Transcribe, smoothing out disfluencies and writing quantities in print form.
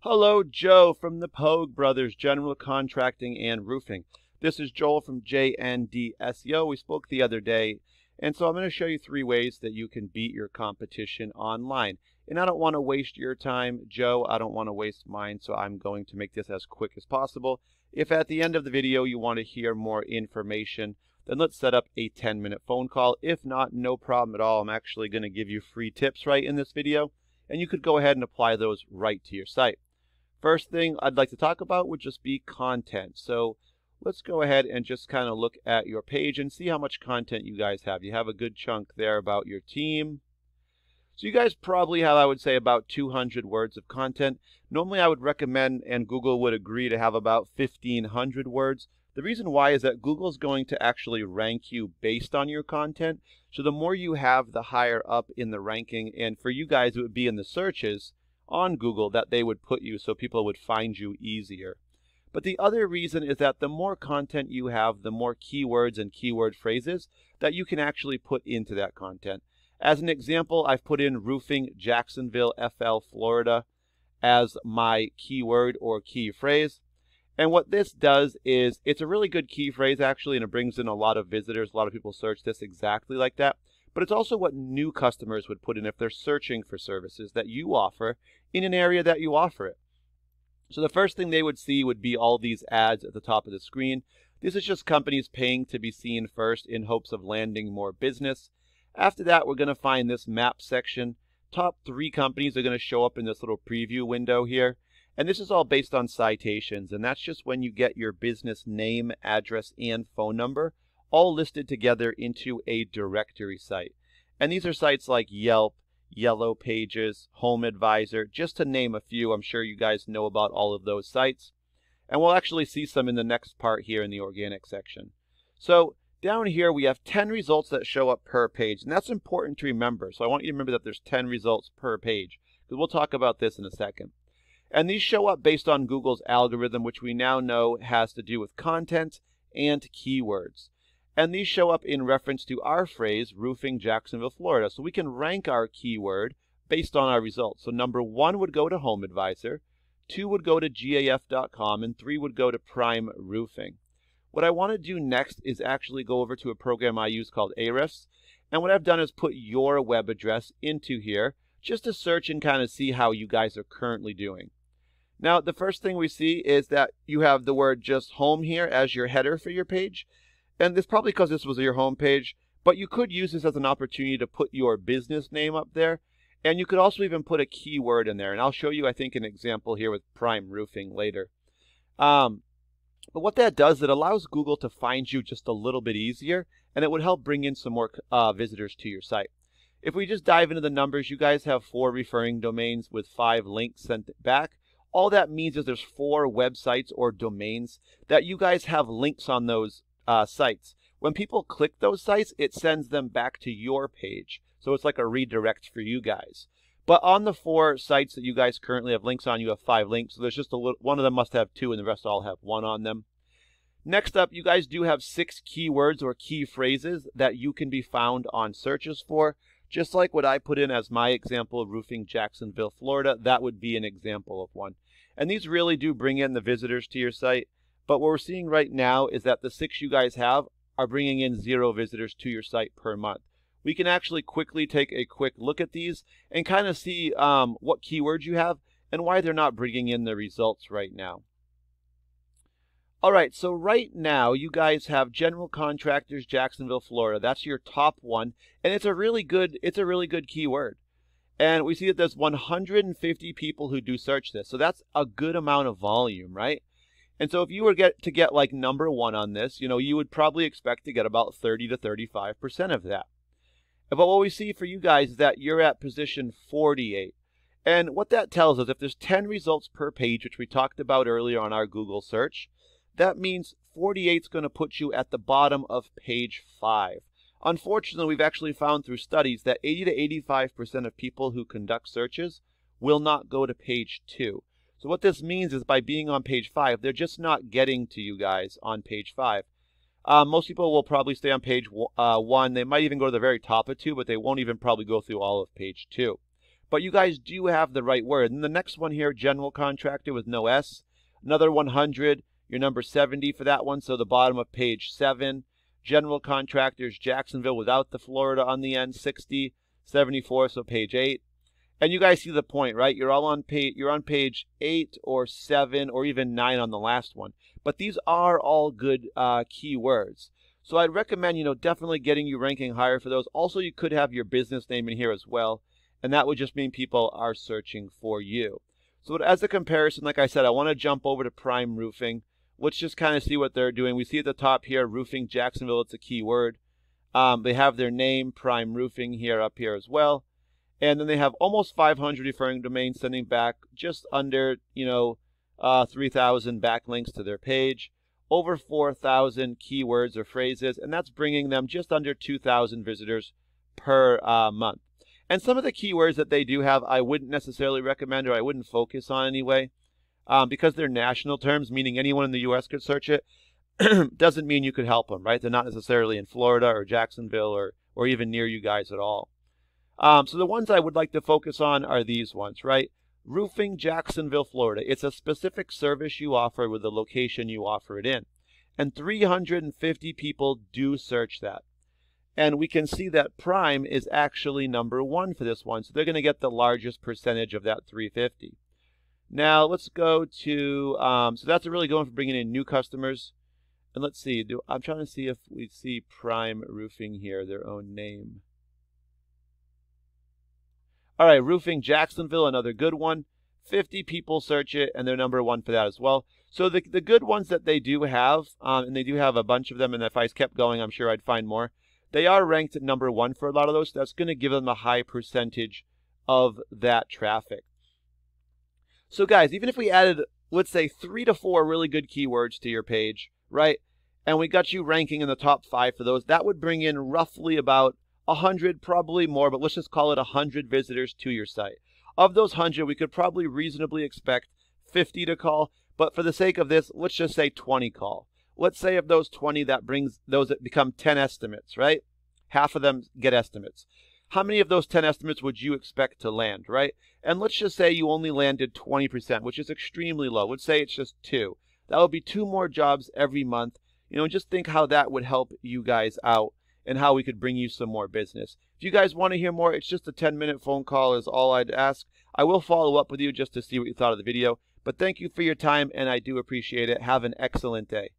Hello, Joe from the Poag Brothers, General Contracting and Roofing. This is Joel from JND SEO. We spoke the other day, and so I'm going to show you 3 ways that you can beat your competition online. And I don't want to waste your time, Joe. I don't want to waste mine, so I'm going to make this as quick as possible. If at the end of the video you want to hear more information, then let's set up a 10-minute phone call. If not, no problem at all. I'm actually going to give you free tips right in this video, and you could go ahead and apply those right to your site. First thing I'd like to talk about would just be content. So let's go ahead and just kind of look at your page and see how much content you guys have. You have a good chunk there about your team. So you guys probably have, I would say, about 200 words of content. Normally I would recommend, and Google would agree, to have about 1,500 words. The reason why is that Google is going to actually rank you based on your content. So the more you have, the higher up in the ranking. And for you guys, it would be in the searches on Google that they would put you, so people would find you easier. But the other reason is that the more content you have, the more keywords and keyword phrases that you can actually put into that content. As an example, I've put in roofing Jacksonville FL, Florida as my keyword or key phrase. And what this does is, it's a really good key phrase actually, and it brings in a lot of visitors. A lot of people search this exactly like that. But it's also what new customers would put in if they're searching for services that you offer in an area that you offer it. So the first thing they would see would be all these ads at the top of the screen. This is just companies paying to be seen first in hopes of landing more business. After that, we're going to find this map section. Top 3 companies are going to show up in this little preview window here. And this is all based on citations, and that's just when you get your business name, address, and phone number all listed together into a directory site. And these are sites like Yelp, Yellow Pages, Home Advisor, just to name a few. I'm sure you guys know about all of those sites. And we'll actually see some in the next part here in the organic section. So down here we have 10 results that show up per page, and that's important to remember. So I want you to remember that there's 10 results per page, because we'll talk about this in a second. And these show up based on Google's algorithm, which we now know has to do with content and keywords. And these show up in reference to our phrase, roofing Jacksonville, Florida. So we can rank our keyword based on our results. So number 1 would go to Home Advisor, 2 would go to GAF.com, and 3 would go to Prime Roofing. What I want to do next is actually go over to a program I use called Ahrefs. And what I've done is put your web address into here just to search and kind of see how you guys are currently doing. Now, the first thing we see is that you have the word just home here as your header for your page. And it's probably because this was your home page, but you could use this as an opportunity to put your business name up there. And you could also even put a keyword in there. And I'll show you, I think, an example here with Prime Roofing later. But what that does, it allows Google to find you just a little bit easier, and it would help bring in some more visitors to your site. If we just dive into the numbers, you guys have 4 referring domains with 5 links sent back. All that means is there's 4 websites or domains that you guys have links on those sites. When people click those sites, it sends them back to your page. So it's like a redirect for you guys. But on the 4 sites that you guys currently have links on, you have 5 links. So there's just a little, one of them must have 2 and the rest all have 1 on them. Next up, you guys do have 6 keywords or key phrases that you can be found on searches for. Just like what I put in as my example, roofing Jacksonville, Florida, that would be an example of one. And these really do bring in the visitors to your site. But what we're seeing right now is that the 6 you guys have are bringing in 0 visitors to your site per month. We can actually quickly take a quick look at these and kind of see what keywords you have and why they're not bringing in the results right now. All right, so right now you guys have General Contractors, Jacksonville, Florida. That's your top one, and it's a really good keyword. And we see that there's 150 people who do search this, so that's a good amount of volume, right? And so if you were to get like number 1 on this, you would probably expect to get about 30 to 35% of that. But what we see for you guys is that you're at position 48. And what that tells us, if there's 10 results per page, which we talked about earlier on our Google search, that means 48 is going to put you at the bottom of page 5. Unfortunately, we've actually found through studies that 80 to 85% of people who conduct searches will not go to page 2. So what this means is by being on page 5, they're just not getting to you guys on page 5. Most people will probably stay on page 1. They might even go to the very top of 2, but they won't even probably go through all of page 2. but you guys do have the right word. And the next one here, general contractor with no S, another 100, your number 70 for that one, so the bottom of page 7. General contractors, Jacksonville without the Florida on the end, 60, 74, so page 8. And you guys see the point, right? You're on page 8 or 7 or even 9 on the last one. But these are all good keywords. So I'd recommend, definitely getting you ranking higher for those. Also, you could have your business name in here as well. And that would just mean people are searching for you. So as a comparison, like I said, I want to jump over to Prime Roofing. Let's just kind of see what they're doing. We see at the top here, Roofing Jacksonville, it's a keyword. They have their name, Prime Roofing, here up here as well. And then they have almost 500 referring domains, sending back just under, 3,000 backlinks to their page. Over 4,000 keywords or phrases, and that's bringing them just under 2,000 visitors per month. And some of the keywords that they do have, I wouldn't necessarily recommend, or I wouldn't focus on anyway. Because they're national terms, meaning anyone in the U.S. could search it, doesn't mean you could help them, right? They're not necessarily in Florida or Jacksonville or even near you guys at all. So the ones I would like to focus on are these ones, right? Roofing Jacksonville, Florida. It's a specific service you offer with the location you offer it in. And 350 people do search that. And we can see that Prime is actually number 1 for this one. So they're going to get the largest percentage of that 350. Now, let's go to, so that's really going for bringing in new customers. And let's see, I'm trying to see if we see Prime Roofing here, their own name. All right, Roofing Jacksonville, another good one. 50 people search it, and they're number 1 for that as well. So the good ones that they do have, and they do have a bunch of them, and if I kept going, I'm sure I'd find more. They are ranked at number 1 for a lot of those. So that's going to give them a high percentage of that traffic. So guys, even if we added, let's say 3 to 4 really good keywords to your page, right? And we got you ranking in the top 5 for those, that would bring in roughly about 100, probably more, but let's just call it 100 visitors to your site. Of those 100, we could probably reasonably expect 50 to call, but for the sake of this, let's just say 20 call. Let's say of those 20, that brings those that become 10 estimates, right? Half of them get estimates. How many of those 10 estimates would you expect to land, right? And let's just say you only landed 20%, which is extremely low. Let's say it's just 2. That would be 2 more jobs every month. Just think how that would help you guys out and how we could bring you some more business. If you guys want to hear more, it's just a 10-minute phone call is all I'd ask. I will follow up with you just to see what you thought of the video. But thank you for your time, and I do appreciate it. Have an excellent day.